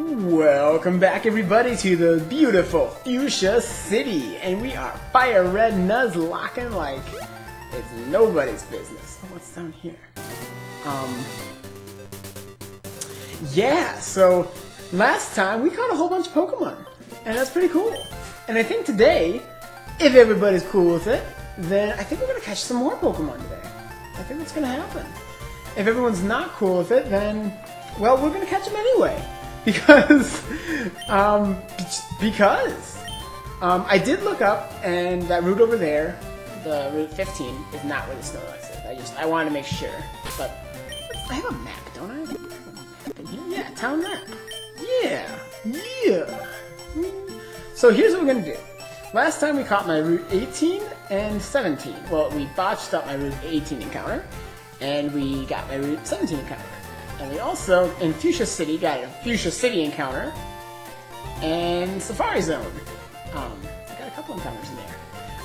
Welcome back everybody to the beautiful Fuchsia City, and we are FireRed Nuzlocking like it's nobody's business. Oh, what's down here? Yeah, so last time we caught a whole bunch of Pokemon, and that's pretty cool. And I think today, if everybody's cool with it, then I think we're gonna catch some more Pokemon today. I think that's gonna happen. If everyone's not cool with it, then, well, we're gonna catch them anyway. Because I did look up, and that route over there, the Route 15, is not where the Snorlax is. I wanted to make sure. But I have a map, don't I? I have a map in here. Yeah, town map. Yeah. So here's what we're gonna do. Last time we caught my Route 18 and 17. Well, we botched up my Route 18 encounter, and we got my Route 17 encounter. And we also, in Fuchsia City, got a Fuchsia City encounter, and Safari Zone. Got a couple encounters in there.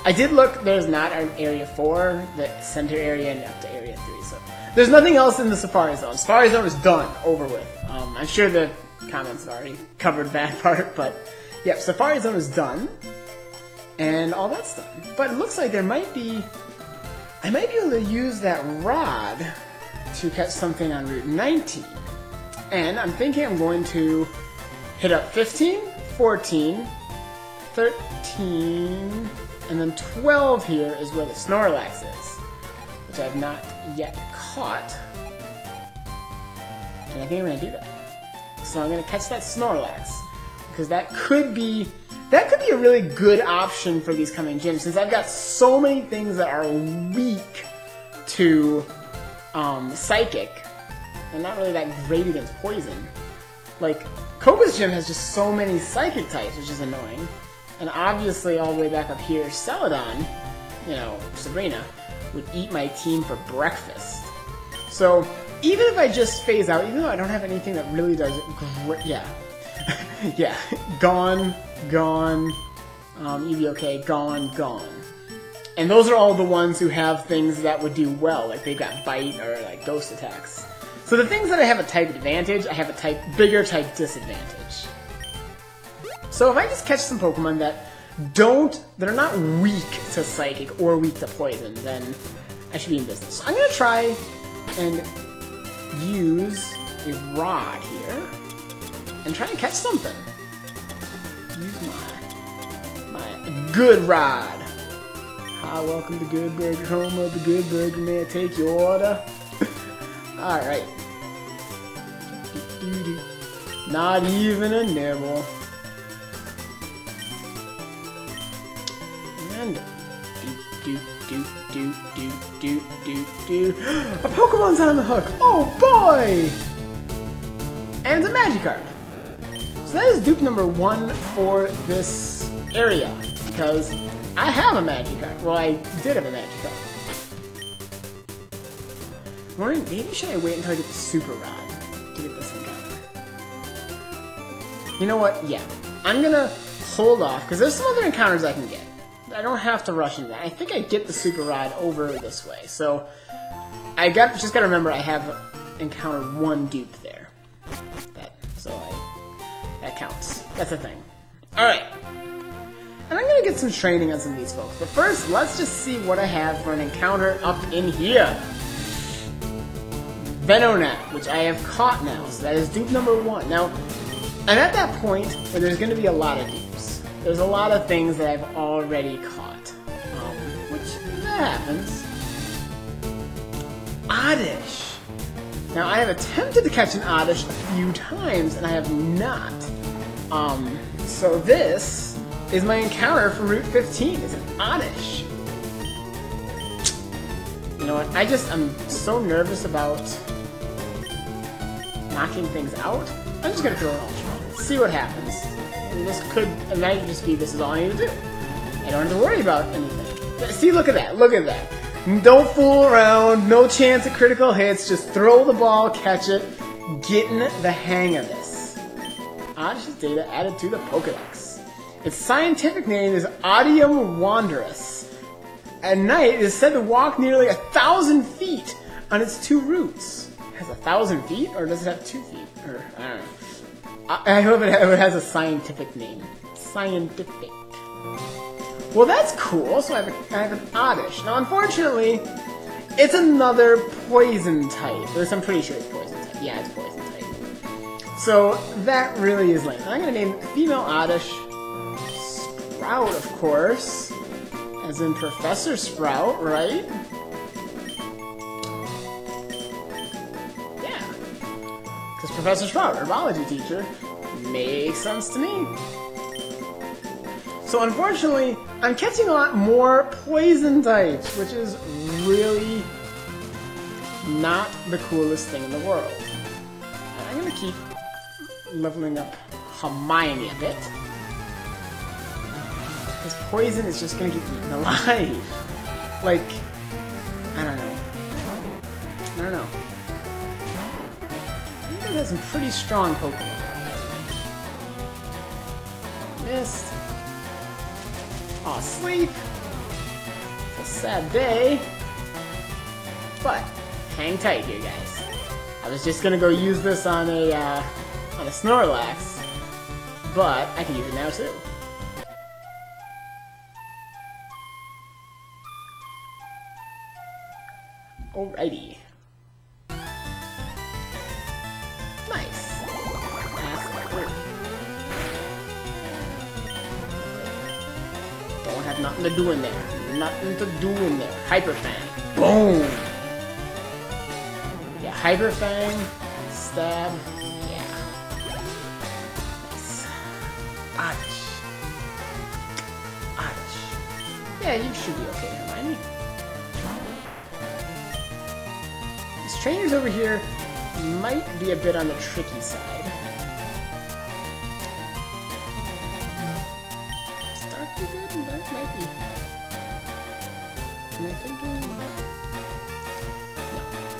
I did look, there's not an Area 4, the center area, and up to Area 3, so there's nothing else in the Safari Zone. Safari Zone is done, over with. I'm sure the comments already covered that part, but yeah, Safari Zone is done, and all that's done. But it looks like there might be, I might be able to use that rod to catch something on Route 19. And I'm thinking I'm going to hit up 15, 14, 13, and then 12 here is where the Snorlax is, which I've not yet caught. And I think I'm going to do that. So I'm going to catch that Snorlax, because that could be a really good option for these coming gyms, since I've got so many things that are weak to Psychic, and not really that great against Poison. Like, Koga's gym has just so many Psychic types, which is annoying. And obviously, all the way back up here, Celadon, you know, Sabrina, would eat my team for breakfast. So, even if I just phase out, even though I don't have anything that really does great, yeah. Yeah, gone, EVOK, gone. And those are all the ones who have things that would do well, like they've got bite or like ghost attacks. So the things that I have a type advantage, I have a bigger type disadvantage. So if I just catch some Pokemon that are not weak to Psychic or weak to Poison, then I should be in business. So I'm gonna try and use a rod here and try and catch something. Use my good rod. Hi, welcome to Good Burger, home of the Good Burger. May I take your order? Alright. Not even a nibble. And a Pokemon's on the hook! Oh boy! And it's a Magikarp. So that is dupe number 1 for this area, because I have a Magikarp. Well, I did have a Magikarp. I'm wondering, maybe should I wait until I get the Super Rod to get this encounter? You know what? Yeah. I'm gonna hold off, because there's some other encounters I can get. I don't have to rush into that. I think I get the Super Rod over this way. So, just gotta remember I have encountered 1 dupe there. That counts. That's a thing. Alright. And I'm gonna get some training on some of these folks. But first, let's just see what I have for an encounter up in here. Venonat, which I have caught now. So that is dupe number 1. Now, I'm at that point where there's gonna be a lot of dupes. There's a lot of things that I've already caught. Which, that happens. Oddish. Now, I have attempted to catch an Oddish a few times, and I have not. So this is my encounter for Route 15. It's an Oddish. You know what? I'm so nervous about knocking things out. I'm just gonna throw an Ultra. See what happens. And this might just be, this is all I need to do. I don't have to worry about anything. See, look at that. Look at that. Don't fool around. No chance of critical hits. Just throw the ball, catch it. Getting the hang of this. Oddish's data added to the Pokedex. Its scientific name is Odium Wanderus. At night, it is said to walk nearly 1,000 feet on its 2 routes. It has 1,000 feet, or does it have 2 feet? Or, I don't know. I hope it has a scientific name. Scientific. Well, that's cool. So I have an Oddish. Now, unfortunately, it's another poison type. At least I'm pretty sure it's poison type. Yeah, it's poison type. So that really is lame. I'm gonna name female Oddish Sprout, of course, as in Professor Sprout, right? Yeah, because Professor Sprout, herbology teacher, makes sense to me. So unfortunately, I'm catching a lot more poison types, which is really not the coolest thing in the world. And I'm gonna keep leveling up Hermione a bit. Because poison is just gonna get eaten alive. Like, I don't know. I think it has some pretty strong Pokemon. Missed. Aw, sleep. It's a sad day. But hang tight here, guys. I was just gonna go use this on a Snorlax, but I can use it now too. Alrighty. Nice. Don't have nothing to do in there. Nothing to do in there. Hyper Fang. Boom! Yeah, Hyper Fang. Stab. Yeah. Nice. Oddish. Yeah, you should be okay, Hermione. These trainers over here might be a bit on the tricky side. Start too good, and that might be. Am I thinking? No,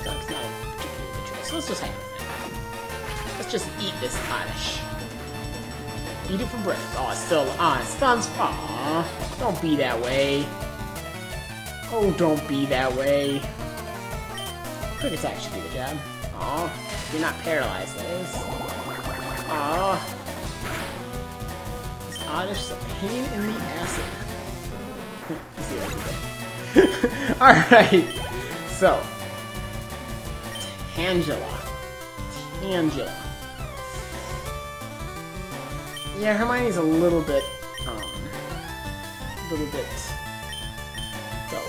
Dark's not a particularly good choice. So let's just hang it. Let's just eat this Oddish. Eat it for breakfast. Oh, it's still on. It stuns. Aww. Don't be that way. Oh, don't be that way. Quick attack should do the job. Aw, you're not paralyzed, that is. Aw. This Oddish is a pain in the acid. You see that? Alright. So. Tangela. Yeah, Hermione's a little bit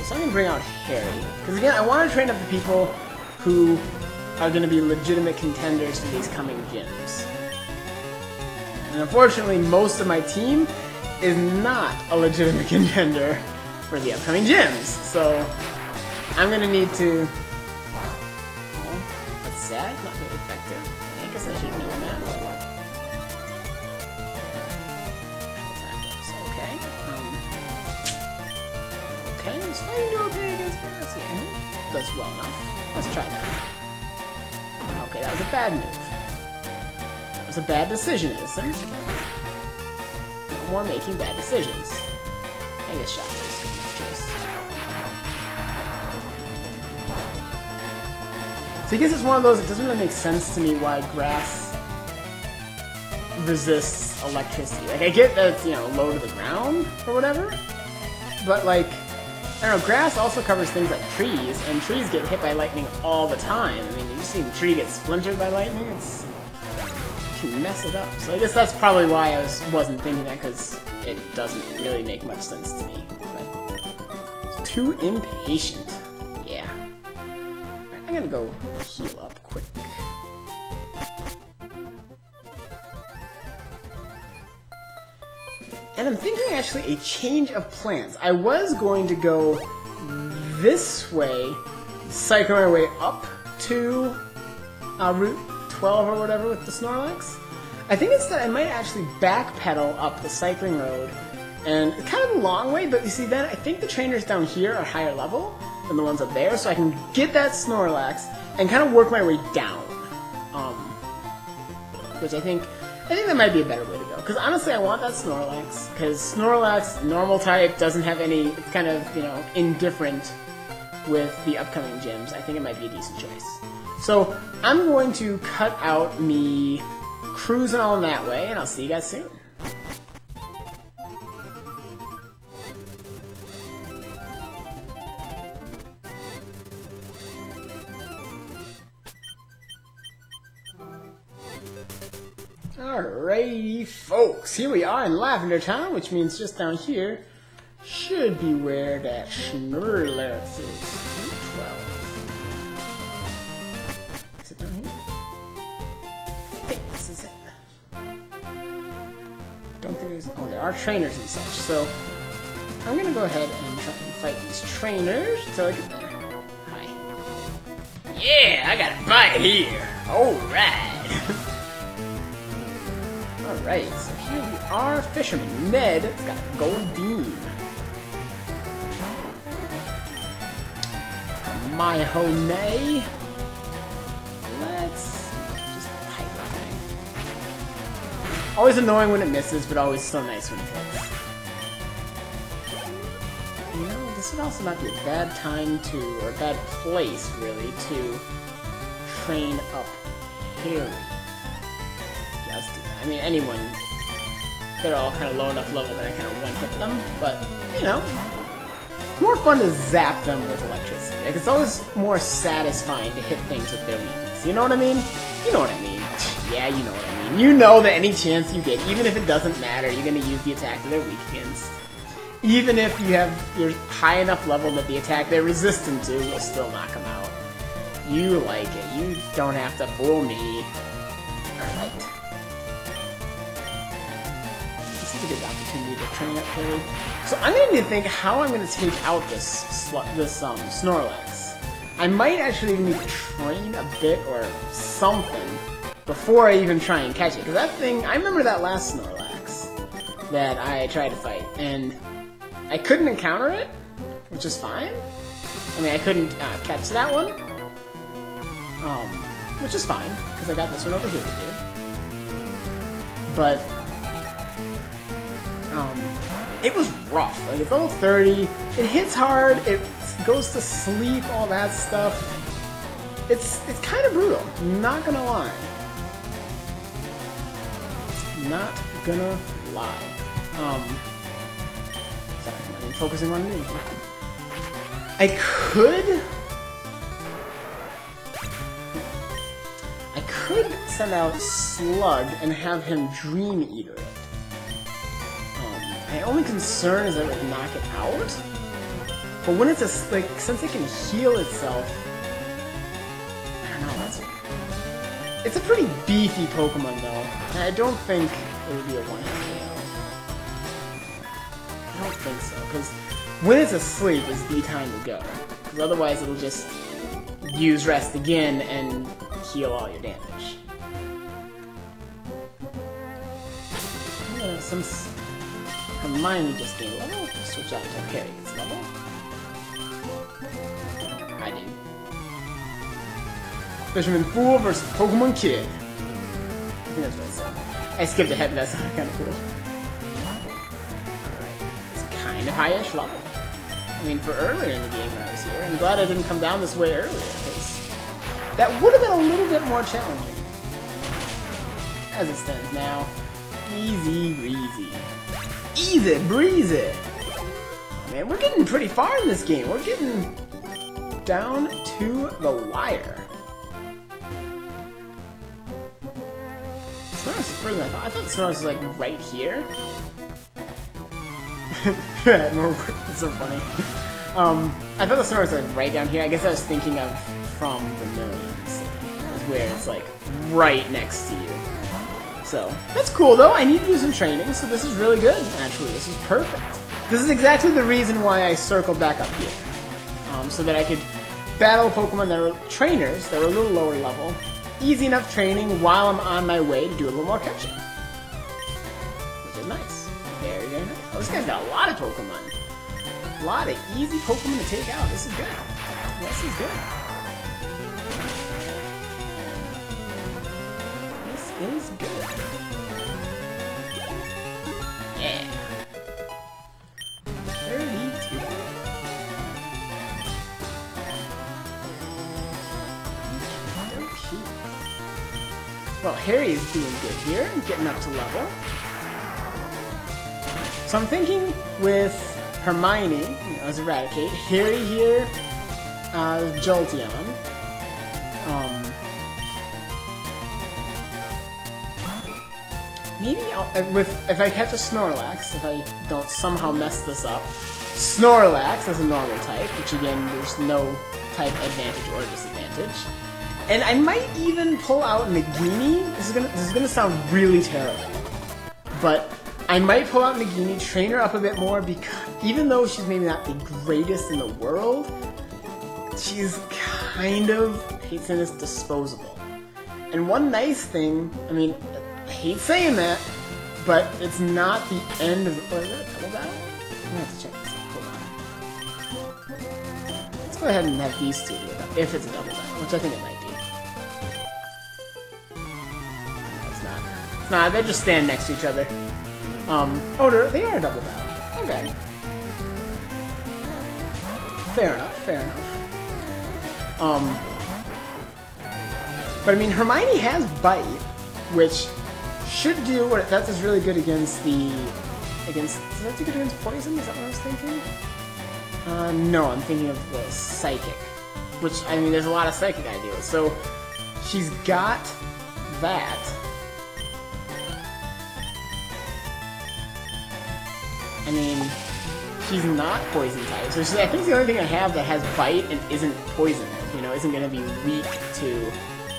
so I'm gonna bring out Harry. Because again, I want to train up the people who are going to be legitimate contenders for these coming gyms. And unfortunately, most of my team is not a legitimate contender for the upcoming gyms. So I'm going to need to... Oh, that's sad. Not very effective. I guess I should know that. Okay. Okay, it's fine to okay against Crux. Yeah, does well enough. Let's try that. Okay, that was a bad move. That was a bad decision, Edison. No more making bad decisions. I guess shot is a good choice. So I guess it's one of those, it doesn't really make sense to me why grass resists electricity. Like, I get that it's, you know, low to the ground or whatever, but like, I don't know, grass also covers things like trees, and trees get hit by lightning all the time. I mean, you've seen a tree get splintered by lightning, you can mess it up. So I guess that's probably why I wasn't thinking that, because it doesn't really make much sense to me. But it's too impatient. Yeah. I'm gonna go heal up quick. And I'm thinking actually a change of plans. I was going to go this way, cycle my way up to Route 12 or whatever with the Snorlax. I think instead I might actually backpedal up the cycling road. And it's kind of a long way, but you see then I think the trainers down here are higher level than the ones up there, so I can get that Snorlax and kind of work my way down. Which I think that might be a better way to go. Because honestly, I want that Snorlax. Because Snorlax, normal type, doesn't have any, it's kind of, you know, indifferent with the upcoming gyms. I think it might be a decent choice. So, I'm going to cut out me cruising on that way, and I'll see you guys soon. Alrighty, folks, here we are in Lavender Town, which means just down here should be where that Schnorlax is. 12. Is it down here? I think this is it. Don't think there's... Oh, there are trainers and such, so I'm gonna go ahead and try and fight these trainers until I get there. Hi. Yeah, I got a fight here! Alright! Alright, so here we are, Fisherman Ned. It's got Goldeen. My Honey. Let's just pipe that thing. Always annoying when it misses, but always so nice when it hits. You know, this would also not be a bad time to, or a bad place, really, to train up Harry. I mean, anyone, they're all kind of low enough level that I kind of one-hit them, but, you know, it's more fun to zap them with electricity. Like, it's always more satisfying to hit things with their weakness. You know what I mean? You know what I mean. Yeah, you know what I mean. You know that any chance you get, even if it doesn't matter, you're going to use the attack that they're weak against. Even if you're high enough level that the attack they're resistant to will still knock them out. You like it. You don't have to fool me. Alright. This is a good opportunity to train up Harry. So I'm going to need to think how I'm going to take out this Snorlax. I might actually even need to train a bit or something before I even try and catch it. Because that thing, I remember that last Snorlax that I tried to fight, and I couldn't encounter it, which is fine. I mean, I couldn't catch that one, which is fine, because I got this one over here to do. But it was rough. Like, it's level 30, it hits hard, it goes to sleep, all that stuff. It's kind of brutal, not gonna lie. Not gonna lie. Sorry, I'm focusing on me. I could send out Slug and have him Dream Eater it. My only concern is that it would knock it out. But when it's since it can heal itself, I don't know, it's a pretty beefy Pokemon though. And I don't think it would be a one-hit KO. I don't think so, because when it's asleep is the time to go. Because otherwise it'll just use Rest again and heal all your damage. Hermione just gained level. Switch out until Harry gets level. I do. Fisherman Fool versus Pokemon Kid. I think that's what I said. I skipped ahead, but that's kind of cool. Alright. It's kind of high-ish level. I mean, for earlier in the game when I was here. I'm glad I didn't come down this way earlier, because that would have been a little bit more challenging. As it stands now, easy breezy. Easy breezy! Oh, man, we're getting pretty far in this game. We're getting down to the wire. Snorlax is further than I thought. I thought Snorlax was like right here. It's so funny. I thought the Snorlax was like right down here. I guess I was thinking of from the Millions, where it's like right next to you. So, that's cool though, I need to do some training, so this is really good, actually, this is perfect. This is exactly the reason why I circled back up here. So that I could battle Pokemon that were trainers, that were a little lower level. Easy enough training while I'm on my way to do a little more catching. Which is nice. Very, very nice. Oh, this guy's got a lot of Pokemon. A lot of easy Pokemon to take out, this is good. This is good. Is good. Yeah. 32. Well, Harry's doing good here, getting up to level. So I'm thinking with Hermione, as Eradicate, Harry here, Jolteon. Maybe if I catch a Snorlax, if I don't somehow mess this up, Snorlax as a normal type, which again, there's no type advantage or disadvantage. And I might even pull out Nagini. This is gonna sound really terrible, but I might pull out Nagini, train her up a bit more, because even though she's maybe not the greatest in the world, she's kind of, I hate saying this, disposable. And one nice thing, I mean, I hate saying that, but it's not the end of the... Oh, is that a double battle? I'm gonna have to check this out. Hold on. Let's go ahead and have these two do it, if it's a double battle, which I think it might be. It's not. They just stand next to each other. Oh, they are a double battle. Okay. Fair enough, fair enough. But I mean, Hermione has Bite, which should do what that does really good against the... does that do good against poison? Is that what I was thinking? No, I'm thinking of the Psychic. Which, I mean, there's a lot of Psychic ideas. So, she's got that. I mean, she's not poison type. So I think the only thing I have that has Bite and isn't poison, you know, isn't going to be weak to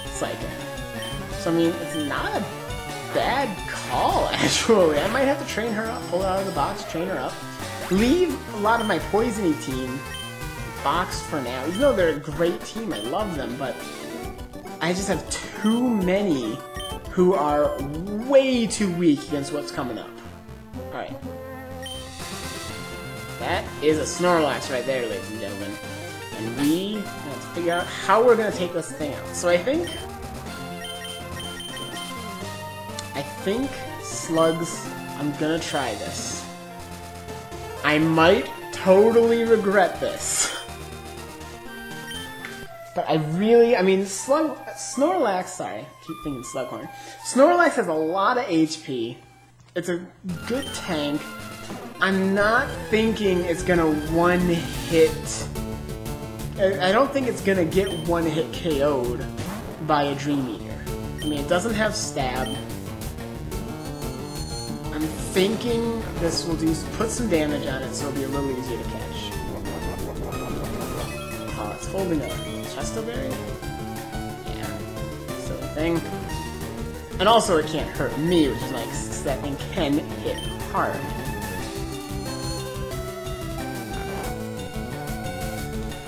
Psychic. So I mean, it's not a bad call, actually. I might have to train her up, pull her out of the box, train her up. Leave a lot of my poisony team boxed for now. Even though they're a great team, I love them, but I just have too many who are way too weak against what's coming up. Alright. That is a Snorlax right there, ladies and gentlemen. And we have to figure out how we're going to take this thing out. So I think Slugs, I'm going to try this. I might totally regret this. But I mean, Snorlax, sorry, I keep thinking Slughorn. Snorlax has a lot of HP. It's a good tank. I'm not thinking it's gonna one-hit... I don't think it's gonna get one-hit KO'd by a Dream Eater. I mean, it doesn't have Stab. I'm thinking this will put some damage on it, so it'll be a little easier to catch. Oh, it's holding a Chestoberry? Yeah, silly thing. And also, it can't hurt me, which is nice, because that thing can hit hard.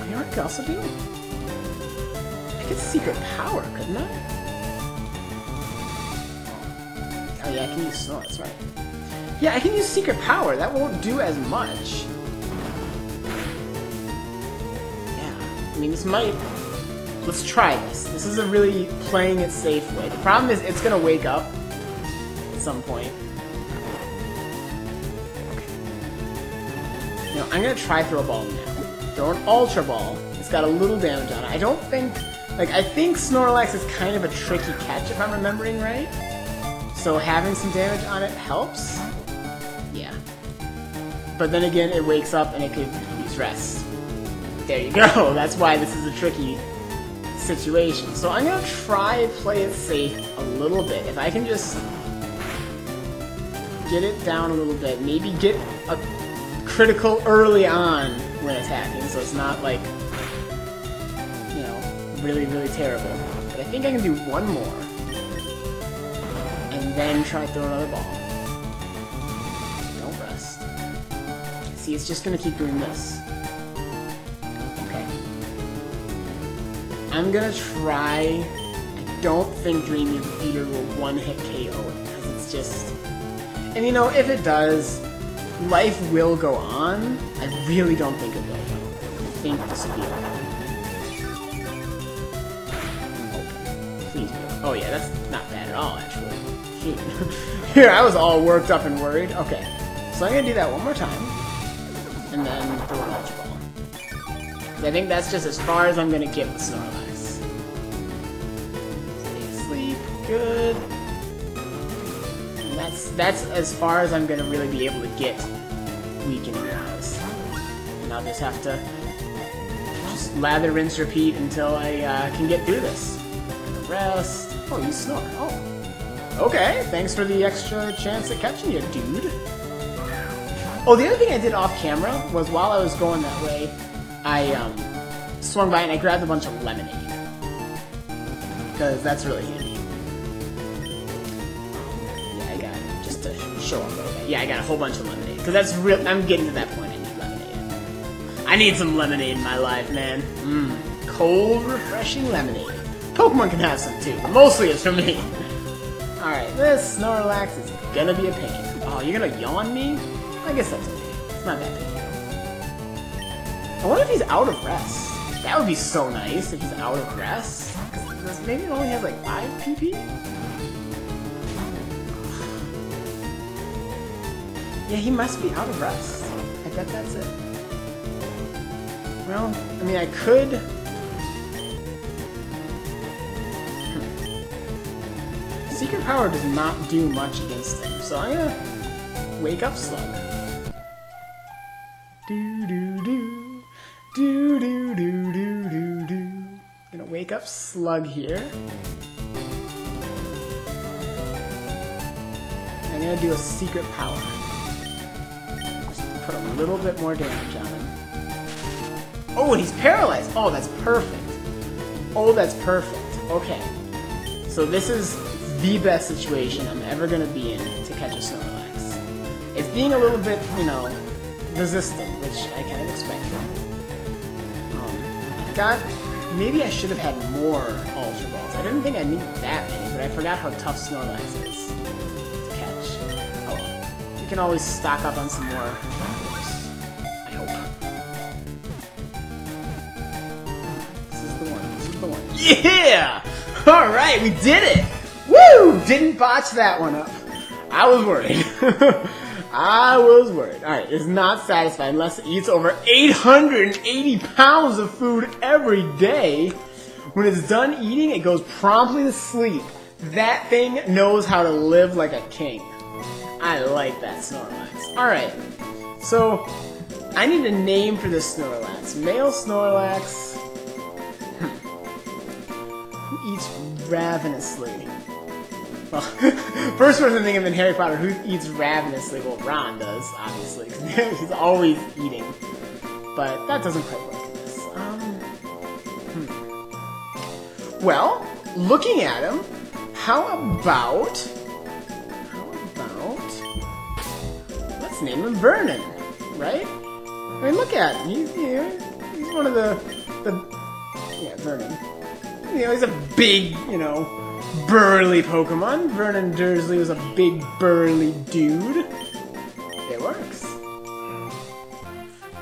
You know what I could also do? I could Secret Power, couldn't I? Oh yeah, I can use Snow, that's right. Yeah, I can use Secret Power, that won't do as much. Yeah, I mean, this might... Let's try this. This is a really playing it safe way. The problem is it's gonna wake up at some point. You know, I'm gonna try Throw Ball now. Throw an Ultra Ball. It's got a little damage on it. I don't think... Like, I think Snorlax is kind of a tricky catch, if I'm remembering right. So having some damage on it helps. Yeah. But then again, it wakes up and it could use Rest. There you go. That's why this is a tricky situation. So I'm gonna try play it safe a little bit. If I can just get it down a little bit, maybe get a critical early on when attacking, so it's not like, you know, really, really terrible. But I think I can do one more. And then try to throw another ball. Don't rest. See, it's just gonna keep doing this. Okay. I'm gonna try... I don't think Dream Eater will one-hit KO it, because it's just... And you know, if it does, life will go on. I really don't think it will, though. I think this will be okay. Please do. Oh yeah, that's not bad at all, actually. Shoot. Here, I was all worked up and worried. Okay, so I'm gonna do that one more time. And then throw an Ultra Ball. I think that's just as far as I'm gonna get with Snorlax. Stay asleep. good. And that's as far as I'm gonna really be able to get weakening wise. And I'll just have to just lather, rinse, repeat until I can get through this. Rest. Oh, you snore. Oh. Okay, thanks for the extra chance at catching you, dude. Oh, the other thing I did off camera was while I was going that way, I swung by and I grabbed a bunch of lemonade. Because that's really handy. Yeah, I got it. Just to show off a little bit. Yeah, I got a whole bunch of lemonade. Because that's real. I'm getting to that point. I need lemonade. I need some lemonade in my life, man. Cold, refreshing lemonade. Pokemon can have some too. Mostly it's for me. Alright, this Snorlax is gonna be a pain. Oh, you're gonna yawn me? I guess that's okay. It's not that big. I wonder if he's out of rest. That would be so nice if he's out of rest. Because maybe it only has like 5 PP? Yeah, he must be out of rest. I bet that's it. Well, I mean, I could... Secret Power does not do much against him, so I'm gonna wake up Slug. Gonna wake up Slug here. I'm gonna do a Secret Power. Just put a little bit more damage on him. Oh, and he's paralyzed! Oh, that's perfect. Oh, that's perfect. Okay. So this is the best situation I'm ever gonna be in to catch a Snorlax. It's being a little bit, you know, resistant, which I kind of expected. Maybe I should have had more Ultra Balls. I didn't think I needed that many, but I forgot how tough Snorlax is to catch. Oh well. We can always stock up on some more. I hope. This is the one. This is the one. Yeah! Alright, we did it! Woo! Didn't botch that one up. I was worried. I was worried. Alright, it's not satisfied unless it eats over 880 pounds of food every day. When it's done eating, it goes promptly to sleep. That thing knows how to live like a king. I like that Snorlax. Alright, so I need a name for this Snorlax. Male Snorlax. Who eats ravenously? Well, first person thinking of in Harry Potter, who eats ravenously? Well, Ron does, obviously, because he's always eating. But that doesn't quite work in this. Well, looking at him, how about... Let's name him Vernon, right? I mean, look at him. He's one of the... Yeah, Vernon. You know, he's a big, you know... burly Pokemon. Vernon Dursley was a big burly dude. It works.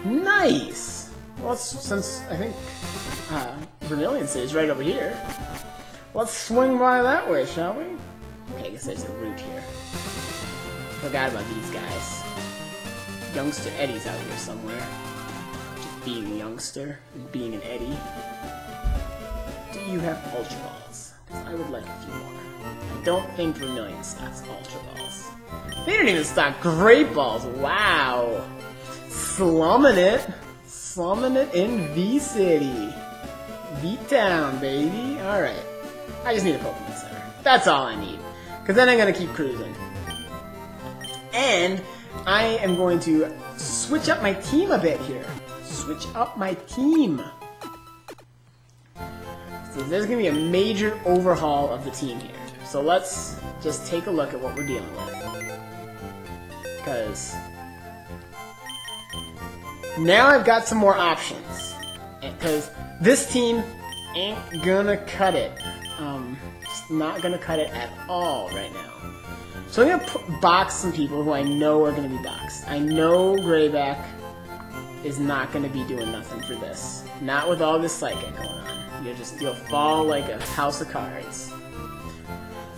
Nice! Well, since I think Vermilion City's right over here, let's swing by that way, shall we? Okay, I guess there's a route here. Forgot about these guys. Youngster Eddie's out here somewhere. Just being a youngster and being an Eddie. Do you have Ultra Balls? I would like a few more. I don't think Vermilion stocks Ultra Balls. They didn't even stock Great Balls. Wow. Slumming it. Slumming it in V-City. V-Town, baby. Alright. I just need a Pokemon Center. That's all I need. Because then I'm going to keep cruising. And I am going to switch up my team a bit here. Switch up my team. So there's going to be a major overhaul of the team here. So let's just take a look at what we're dealing with. Because now I've got some more options. Because this team ain't gonna cut it. Just not gonna cut it at all right now. So I'm gonna box some people who I know are gonna be boxed. I know Greyback is not gonna be doing nothing for this. Not with all this Psychic going on. You'll fall like a house of cards.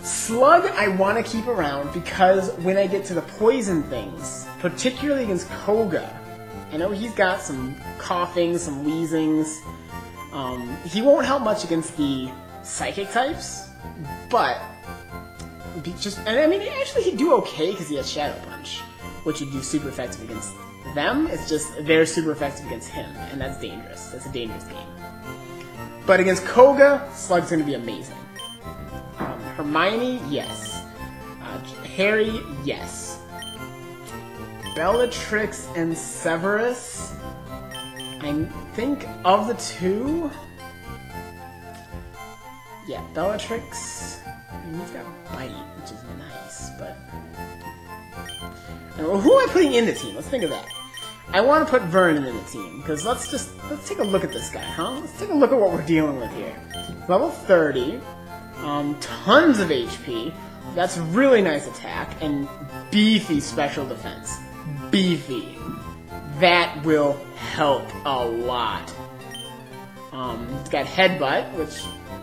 Slug I want to keep around because when I get to the poison things, particularly against Koga, I know he's got some coughing, some wheezings. He won't help much against the Psychic types, but And I mean, actually he'd do okay because he has Shadow Punch, which would do super effective against them. It's just they're super effective against him, and that's dangerous. That's a dangerous game. But against Koga, Slug's going to be amazing. Hermione, yes. Harry, yes. Bellatrix and Severus, I think of the two... Yeah, Bellatrix... I mean, he's got Bite, which is nice, but... And, well, who am I putting in the team? Let's think of that. I want to put Vernon in the team, because let's take a look at this guy, huh? Let's take a look at what we're dealing with here. Level 30, tons of HP, that's really nice attack, and beefy special defense. Beefy. That will help a lot. It's got Headbutt, which,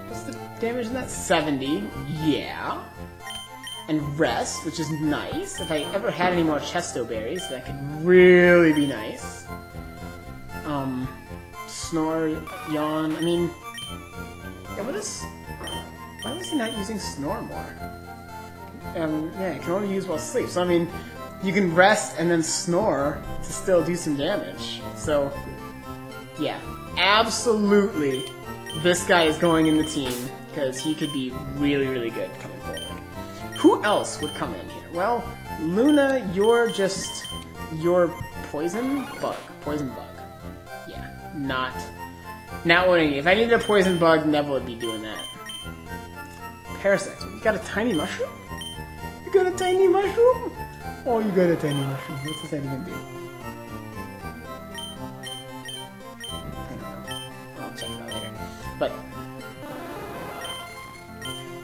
what's the damage in that? 70, yeah. And Rest, which is nice. If I ever had any more Chesto Berries, that could really be nice. Snore, Yawn, I mean... Yeah, why was he not using Snore more? Yeah, it can only use while asleep. So, I mean, you can Rest and then Snore to still do some damage. So, yeah, absolutely, this guy is going in the team, because he could be really, really good coming forward. Who else would come in here? Well, Luna, you're Poison Bug. Poison Bug. Yeah, not what I need. If I needed a Poison Bug, Neville would be doing that. Parasect. You got a tiny mushroom? You got a tiny mushroom? Oh, you got a tiny mushroom. What's this thing gonna do? I don't know. I'll check it out later. But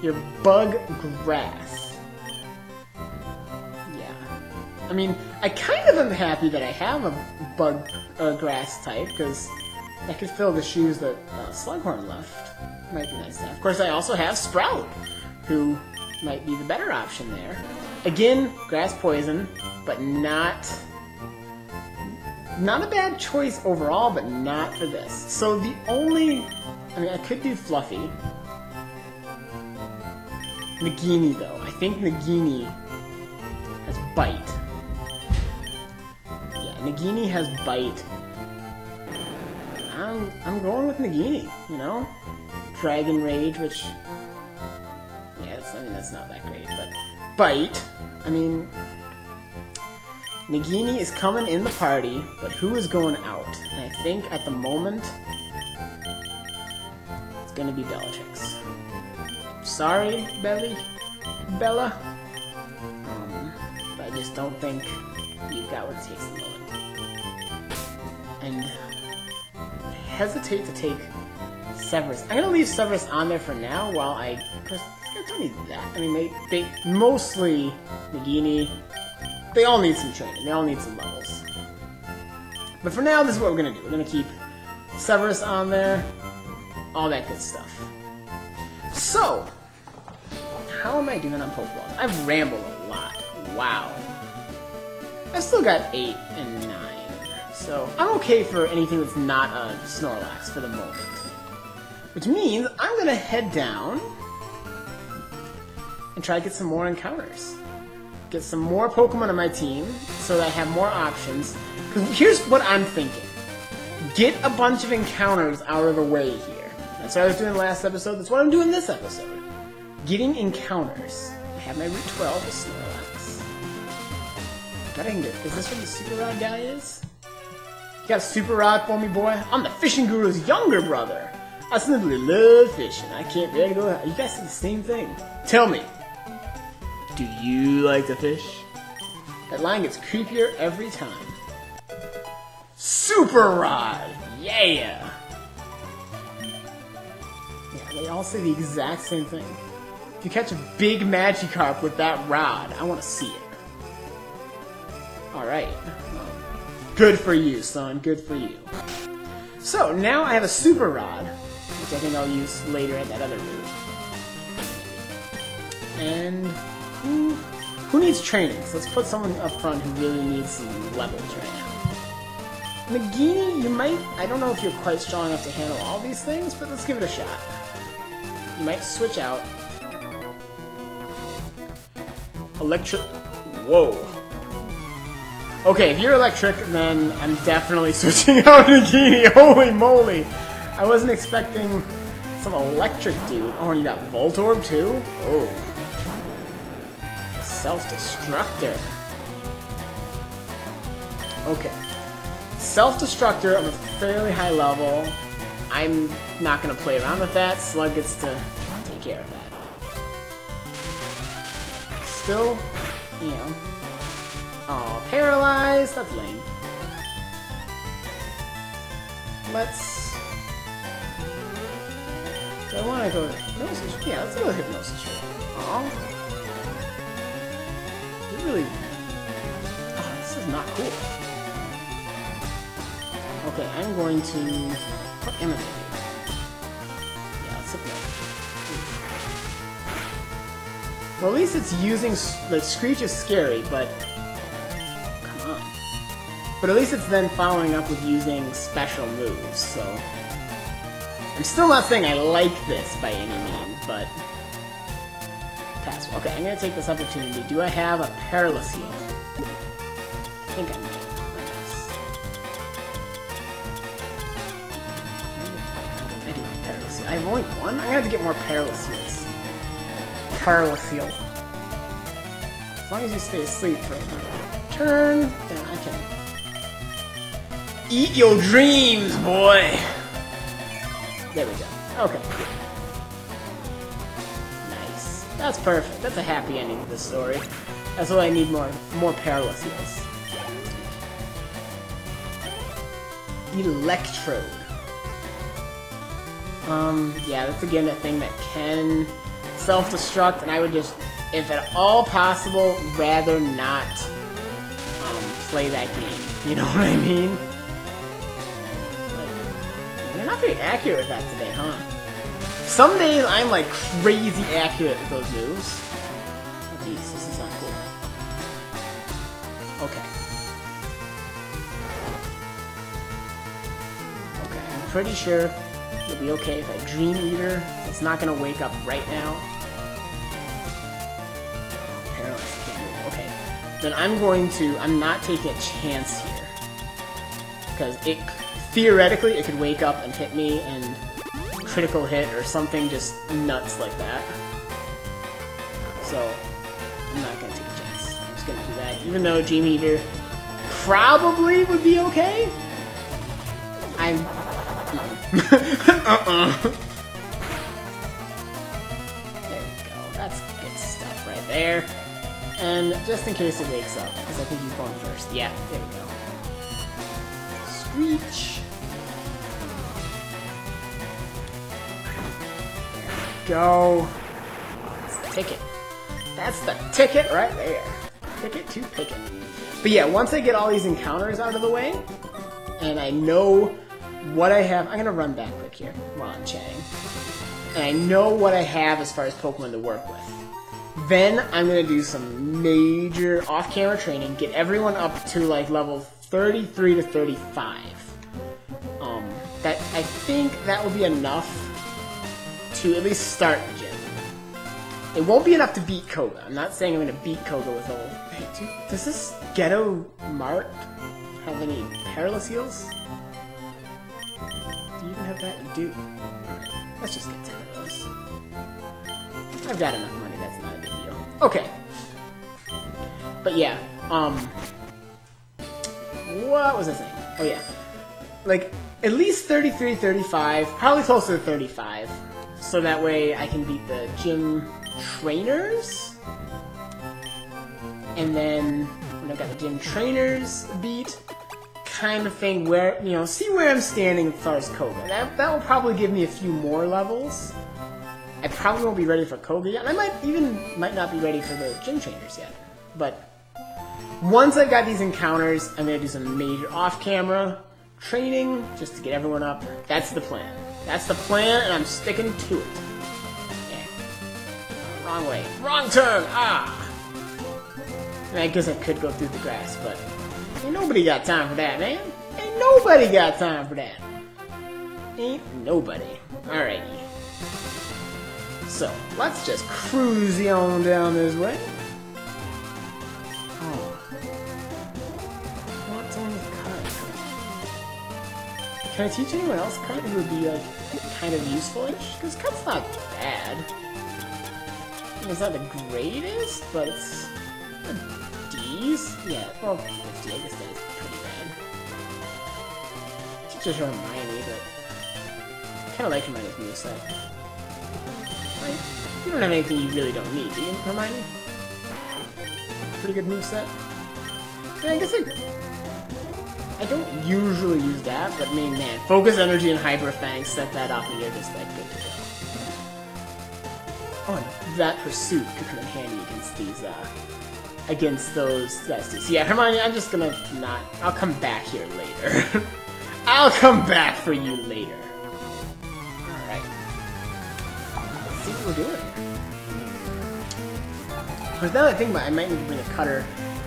your Bug Grass. Yeah. I mean, I kind of am happy that I have a Bug Grass type, because that could fill the shoes that Slughorn left. Might be nice to have. Of course, I also have Sprout, who might be the better option there. Again, Grass Poison, but not a bad choice overall, but not for this. So the only... I mean, I could do Fluffy. Nagini, though. I think Nagini has Bite. Yeah, Nagini has Bite. I'm going with Nagini, you know? Dragon Rage, which... Yeah, that's not that great, but... Bite. I mean... Nagini is coming in the party, but who is going out? And I think, at the moment... It's gonna be Bellatrix. Sorry, Bella. But I just don't think you've got what it takes at the moment. And I hesitate to take Severus. I'm gonna leave Severus on there for now while I don't need that. I mean, they mostly Nagini. They all need some training. They all need some levels. But for now, this is what we're gonna do. We're gonna keep Severus on there. All that good stuff. So, how am I doing on Pokeballs? I've rambled a lot. Wow. I've still got 8 and 9. So, I'm okay for anything that's not a Snorlax for the moment. Which means I'm gonna head down and try to get some more encounters. Get some more Pokemon on my team so that I have more options. Because here's what I'm thinking. Get a bunch of encounters out of the way here. That's what I was doing last episode. That's what I'm doing this episode. Getting encounters. I have my Route 12 with Snorlax. That I can get. Is this what the Super Rod guy is? You got a Super Rod for me, boy? I'm the fishing guru's younger brother. I simply love fishing. I can't bear to go out. You guys do the same thing. Tell me. Do you like to fish? That line gets creepier every time. Super Rod! Yeah! They all say the exact same thing. If you catch a big Magikarp with that rod, I want to see it. Alright. Good for you, son. Good for you. So, now I have a Super Rod, which I think I'll use later at that other route. And who needs training? So let's put someone up front who really needs some levels right now. Nagini, you might... I don't know if you're quite strong enough to handle all these things, but let's give it a shot. You might switch out. Electric. Whoa. Okay, if you're electric, then I'm definitely switching out Nagini. Holy moly! I wasn't expecting some electric dude. Oh, and you got Volt Orb too? Oh. Self-destructor. Okay. Self-destructor of a fairly high level. I'm not going to play around with that. Slug gets to take care of that. Still, you know. Oh, paralyzed. That's lame. Let's... Do I want to go to Hypnosis? Yeah, let's go to Hypnosis. Aw. It really... Oh, this is not cool. Okay, I'm going to... What am I going to do? Yeah, let's Hypnosis. Well, at least it's using... Like, Screech is scary, but... But at least it's then following up with using special moves, so... I'm still not saying I like this by any means, but... Pass. Okay, I'm gonna take this opportunity. Do I have a Perilous Heal? I think I might. I do have Perilous Heal. I have only one? I'm gonna have to get more Perilous Heals. Perilous Heal. As long as you stay asleep for a turn, then I can... Eat your dreams, boy! There we go. Okay. Nice. That's perfect. That's a happy ending to this story. That's what I need more Perilous Heals. Electrode. Yeah, that's again a thing that can self-destruct, and I would just, if at all possible, rather not play that game. You know what I mean? You're not very accurate with that today, huh? Some days I'm like crazy accurate with those moves. Oh jeez, this is not cool. Okay. Okay, I'm pretty sure you'll be okay if I Dream Eater. It's not gonna wake up right now. Paralyzed, can't move. Okay. Then I'm not taking a chance here. Because theoretically, it could wake up and hit me and critical hit or something just nuts like that. So, I'm not gonna take a chance. I'm just gonna do that. Even though Dream Eater probably would be okay, I'm... There we go. That's good stuff right there. And just in case it wakes up, because I think he's going first. Yeah, there we go. Screech. Go. That's the ticket. That's the ticket right there. Ticket to pick it. But yeah, once I get all these encounters out of the way, and I know what I have... I'm going to run back quick here while I'm chatting. And I know what I have as far as Pokemon to work with. Then I'm going to do some major off-camera training, get everyone up to like level 33 to 35. I think that will be enough to at least start the gym. It won't be enough to beat Koga. I'm not saying I'm going to beat Koga with all... Hey, dude, does this Ghetto Mart have any Perilous Heals? Do you even have that? You do. Alright, let's just get 10 of those. I've got enough money, that's not a big deal. Okay. But yeah, what was I saying? Oh yeah. Like, at least 33, 35, probably closer to 35. So that way I can beat the gym trainers. And then, when I've got the gym trainers beat, kind of thing where, you know, see where I'm standing as far as Koga. That will probably give me a few more levels. I probably won't be ready for Koga yet. And I might not be ready for the gym trainers yet. But once I've got these encounters, I'm going to do some major off-camera training just to get everyone up. That's the plan. That's the plan, and I'm sticking to it. Yeah. Wrong way. Wrong turn! Ah! And I guess I could go through the grass, but ain't nobody got time for that, man. Ain't nobody got time for that. Ain't nobody. Alrighty. So, let's just cruise on down this way. Can I teach anyone else Cut who would be, like, kind of useful-ish? Because Cut's not bad. I mean, it's not the greatest, but it's D's? Yeah, well, 50, I guess that is pretty bad. Teachers are Hermione, but I kind of like Hermione's moveset. Right? You don't have anything you really don't need, do you, Hermione? Pretty good moveset? Yeah, I guess I don't usually use that, but I mean, man, Focus Energy and Hyper Fang set that up and you're just like good to go. Oh, and that Pursuit could come in handy against these, against those guys too. So yeah, Hermione, I'm just gonna not, I'll come back here later. I'll come back for you later. Alright. Let's see what we're doing here. Because now that I think about it, I might need to bring a cutter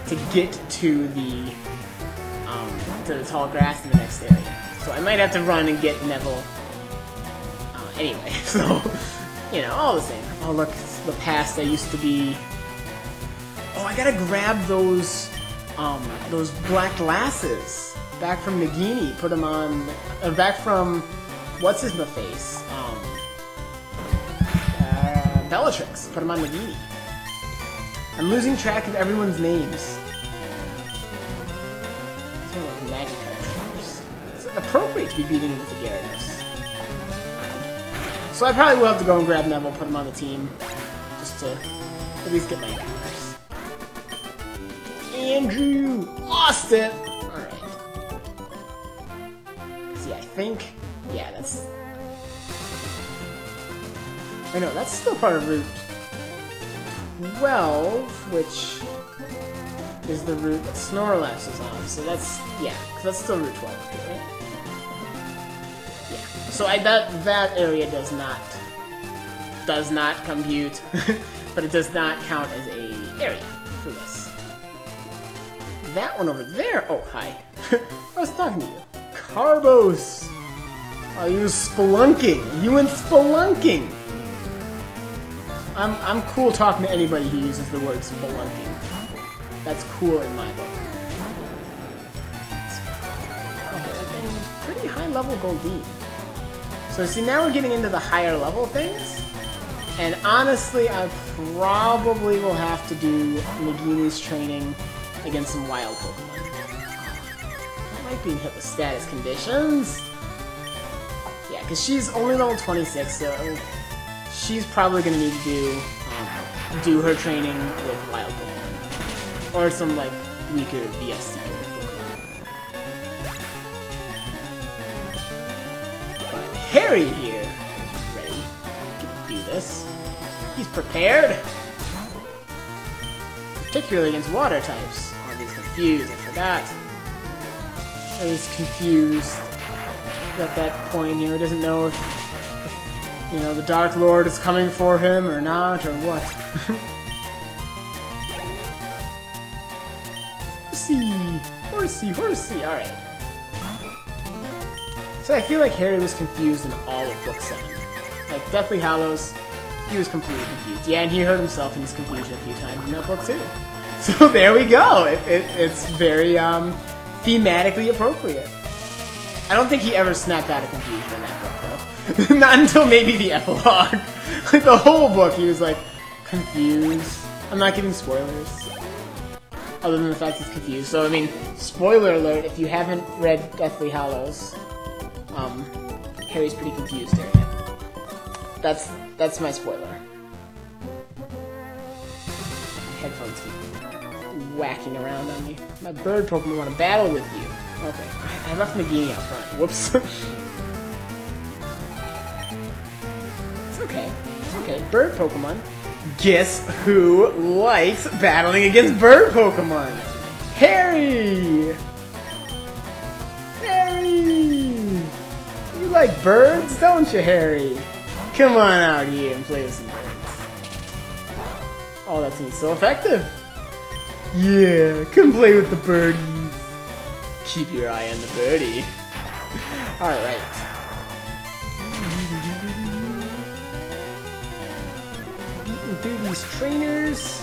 to get to the tall grass in the next area. So I might have to run and get Neville anyway. So, you know, all the same. Oh look, the past I used to be... Oh, I gotta grab those black glasses back from Nagini, put them on... back from... What's his face? Bellatrix, put them on Nagini. I'm losing track of everyone's names. Magic characters. It's appropriate to be beating with the Gyarados. So I probably will have to go and grab Neville, put him on the team, just to at least get my encounters. Andrew! Lost it! Alright. See, I think... Yeah, that's... I know, that's still part of Route 12, which... is the route that Snorlax is on, so that's, yeah, because that's still Route 12 here, right? Yeah, so I bet that area does not compute, but it does not count as a area for this. That one over there, oh, hi. I was talking to you. Carbos! Are you spelunking? You went spelunking! I'm cool talking to anybody who uses the word spelunking. That's cool in my book. Okay, pretty high level Goldeen. So see, now we're getting into the higher level things. And honestly, I probably will have to do Nagini's training against some wild Pokemon. I might be hit with status conditions. Yeah, because she's only level 26, so she's probably going to need to do her training with wild Pokemon. Or some, like, weaker VSC Pokemon. But Harry here is ready to do this. He's prepared! Particularly against water types. Oh, he's confused, I forgot. He's confused at that point here. He doesn't know if, you know, the Dark Lord is coming for him or not, or what. Horsey, alright. So I feel like Harry was confused in all of Book 7. Like, Deathly Hallows, he was completely confused. Yeah, and he hurt himself in his confusion a few times in that book too. So there we go! It's very, thematically appropriate. I don't think he ever snapped out of confusion in that book, though. Not until maybe the epilogue. Like, the whole book, he was, like, confused. I'm not giving spoilers. Other than the fact he's confused. So, I mean, spoiler alert, if you haven't read Deathly Hallows, Harry's pretty confused there. That's my spoiler. Headphones keep whacking around on me. My bird Pokemon want to battle with you. Okay, I left Nagini out front. Whoops. It's okay. It's okay. Bird Pokemon. Guess who likes battling against bird Pokemon? Harry! Harry! You like birds, don't you, Harry? Come on out here and play with some birds. Oh, that seems so effective. Yeah, come play with the birdies. Keep your eye on the birdie. Alright. Do these trainers.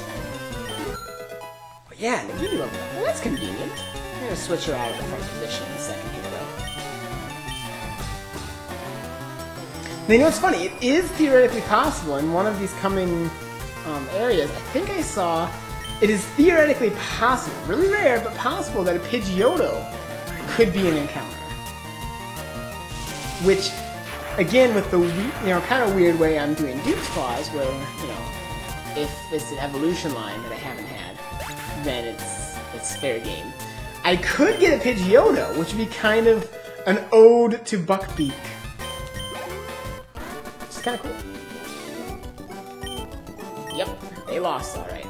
Oh, yeah, Nagini level. Well, that's convenient. I'm gonna switch her out of the front position in a second here, though. Now, you know what's funny? It is theoretically possible in one of these coming areas. I think I saw it is theoretically possible, really rare, but possible that a Pidgeotto could be an encounter. Which, again, with the kind of weird way I'm doing Duke's Claws, where if it's an evolution line that I haven't had, then it's fair game. I could get a Pidgeotto, which would be kind of an ode to Buckbeak. It's kind of cool. Yep, they lost, alright.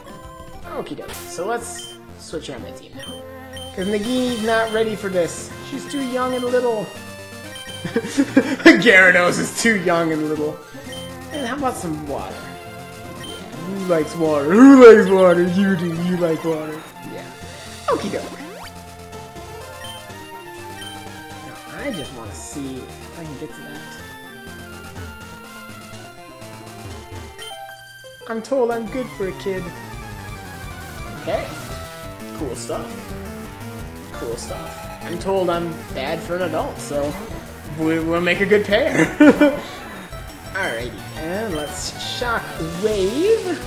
Okie dokie, so let's switch around my team now. Because Nagine's not ready for this. She's too young and little. Gyarados is too young and little. And how about some water? Yeah, who likes water? Who likes water? You do. You like water. Yeah. Okie doke. Now, I just want to see if I can get to that. I'm told I'm good for a kid. Okay. Cool stuff. Cool stuff. I'm told I'm bad for an adult, so we'll make a good pair. Alrighty, and let's Shock Wave.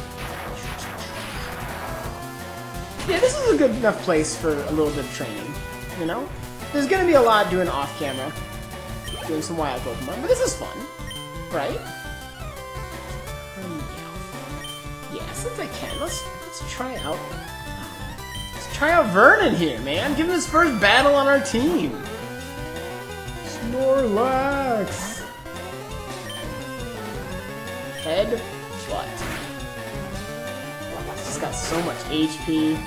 Yeah, this is a good enough place for a little bit of training, you know? There's gonna be a lot doing off camera, doing some wild Pokemon, but this is fun, right? Yeah, since I can, let's try out. Let's try out Vernon here, man. Give him his first battle on our team. Snorlax. Head, butt. He's just got so much HP.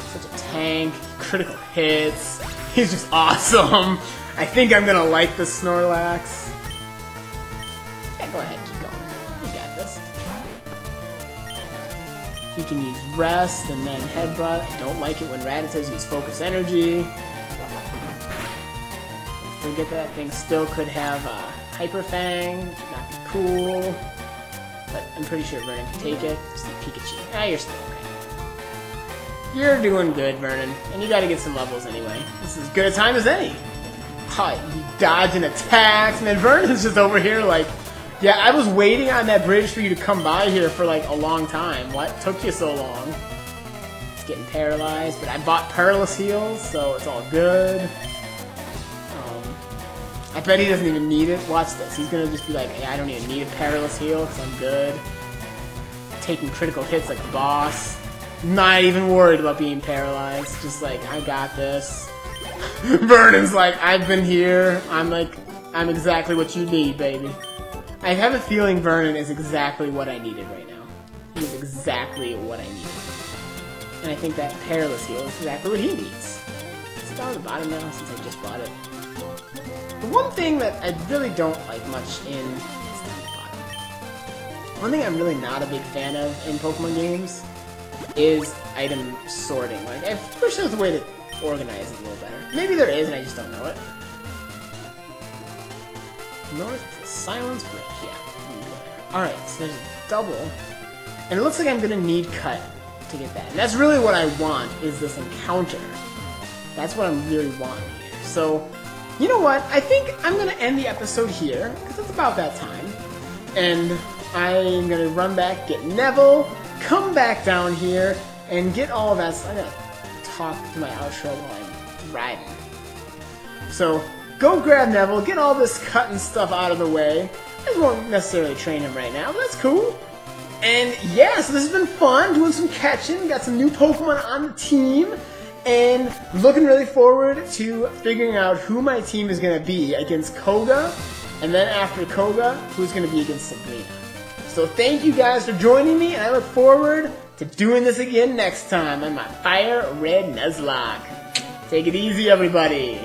Such a tank. Critical hits. He's just awesome. I think I'm gonna like the Snorlax. Yeah, go ahead, keep going. You got this. He can use Rest and then Headbutt. I don't like it when Rattatas use Focus Energy. Forget that thing still could have Hyper Fang, which would not be cool. But I'm pretty sure Vernon can take it. Just like Pikachu. Ah, you're still okay. You're doing good, Vernon. And you gotta get some levels anyway. This is as good a time as any. You dodging attacks. Man, Vernon's just over here like, yeah, I was waiting on that bridge for you to come by here for like a long time. What took you so long? It's getting paralyzed, but I bought Perilous Heals, so it's all good. I bet he doesn't even need it. Watch this. He's gonna just be like, hey, I don't even need a Perilous Heal because I'm good. Taking critical hits like a boss. Not even worried about being paralyzed. Just like, I got this. Vernon's like, I've been here. I'm exactly what you need, baby. I have a feeling Vernon is exactly what I needed right now. He is exactly what I needed. And I think that Perilous Heal is exactly what he needs. Is it down at the bottom now since I just bought it? The one thing that I really don't like much in... One thing I'm really not a big fan of in Pokemon games is item sorting. Like, I wish there was a way to organize it a little better. Maybe there is and I just don't know it. North to Silence Bridge, yeah. Alright, so there's a double. And it looks like I'm gonna need Cut to get that. And that's really what I want, is this encounter. That's what I'm really wanting here. So... You know what? I think I'm going to end the episode here, because it's about that time. And I'm going to run back, get Neville, come back down here, and get all of that. So I'm going to talk to my outro while I'm riding. So, go grab Neville, get all this cutting stuff out of the way. I won't necessarily train him right now, but that's cool. And yeah, so this has been fun, doing some catching, got some new Pokemon on the team. And looking really forward to figuring out who my team is going to be against Koga, and then after Koga, who's going to be against Sabrina. So thank you guys for joining me, and I look forward to doing this again next time on my FireRed Nuzlocke. Take it easy, everybody.